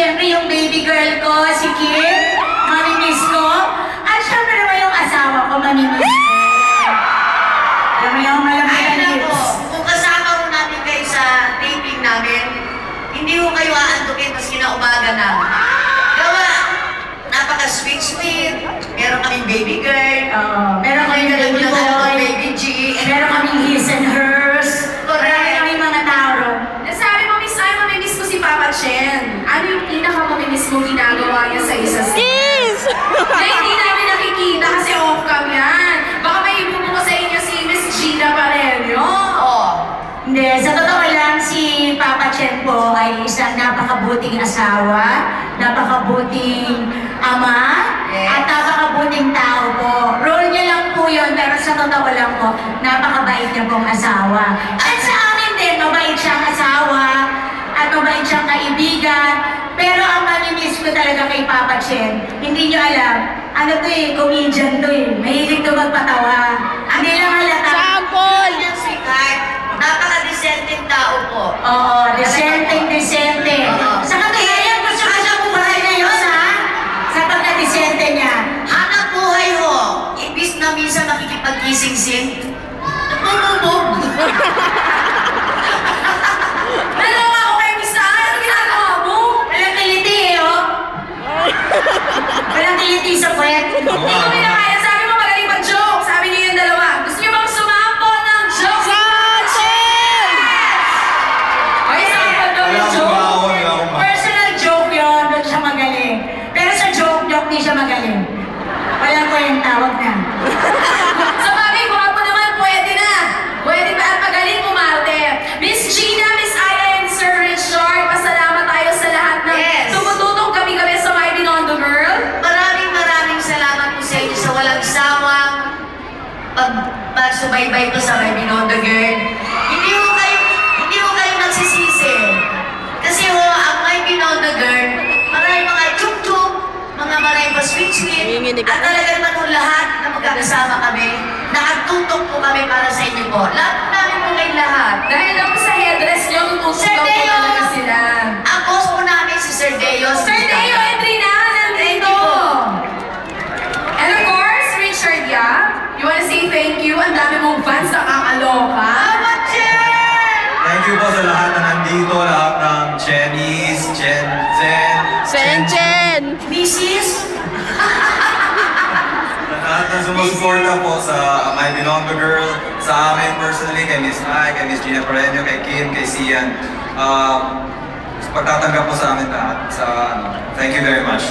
Siyempre yung baby girl ko, si Kim, mamimiss ko. At siyempre naman yung asawa ko, mamimiss ko. Alam mo yung malapit na lips. Kung kasama ko namin kayo sa taping namin, hindi ko kayo aantukin maski na umaga na. Gawa, napaka-sweet-sweet. Meron kaming baby girl. Meron kaming baby boy. Baby G. Meron kaming his and hers. Meron kaming mga tao. Sabi mo, Miss Ay, mamimiss ko si Papa Chen. Ano yung pinaka-mamimiss mo ginagawa niya sa isa sa... Yes! Na hindi namin nakikita kasi off-cam yan. Baka may ibubo ko sa inyo si Miss Gina Pareño. Hindi, sa totoo lang, si Papa Chen po ay isang napakabuting asawa, napakabuting ama, at napakabuting tao po. Role niya lang po yun, pero sa totoo lang po, napakabait niya pong asawa. At sa amin din, mabait siyang asawa, at mabait siyang kaibigan, pero ang mamimiss ko talaga kay Papa Chen, hindi niyo alam, ano to eh, comedian to eh, mahilig to magpatawa. Hindi lang halata. Sample! Yung sweetheart, napaka-decenteng tao po. Oo, decente. Sa katunayan, gusto ko siya buhay ngayon, ha? Sa pagka-decente niya. Hanap buhay ho, ibis na minsan makikipag-kising-sing, nagmumubog. Nalawa ko kay Miss Ay, ano ginagawa mo? Walang kiliti eh, oh. Walang kiliti sa puwet. Hindi ko pinakaya. Sabi mo magaling mag-joke. Sabi niyo yung dalawa. Gusto niyo bang sumampo ng joke? Sample! Ay, sample daw yung joke. Personal joke yun, doon siya magaling. Pero sa joke, di siya magaling. Walang kwenta, wag na. Sa bagay, gumapo naman, pwede na. Pwede ba at magaling umarte? Miss Gina, Miss Aya, and Sir Richard, pasalamat tayo sa lahat ng tumututong kami-kami sa My Binondo Girl. Maraming salamat po sa inyo sa walang sawang pagsubaybay ko sa My Binondo Girl. Hindi ko kayo nagsisisi. Kasi ho, ang My Binondo Girl, maraming mga chuk-chuk, maraming pa sweet-sweet, Nanginginig at ako. talaga naman po lahat na magkakasama kami, nakatutok po kami para sa inyo po. Lahat namin po kayong lahat. Dahil lang sa headdress niyo, tutusok Sir daw po Deo! talaga sila. Ang boss po namin si Sir Deo. Sir Deo, entry na! Nandito! And of course, Richard Yap, you wanna say thank you? Ang dami mong fans na kakaloka. Thank you po sa lahat na nandito, lahat ng Chennies, Senchen! Mrs. lahat na sumusuporta po sa My Binondo Girl, sa amin personally, kay Miss Ai, kay Miss Gina Pareño, kay Kim, kay Sian. Pagtatanggap po sa amin lahat. Thank you very much.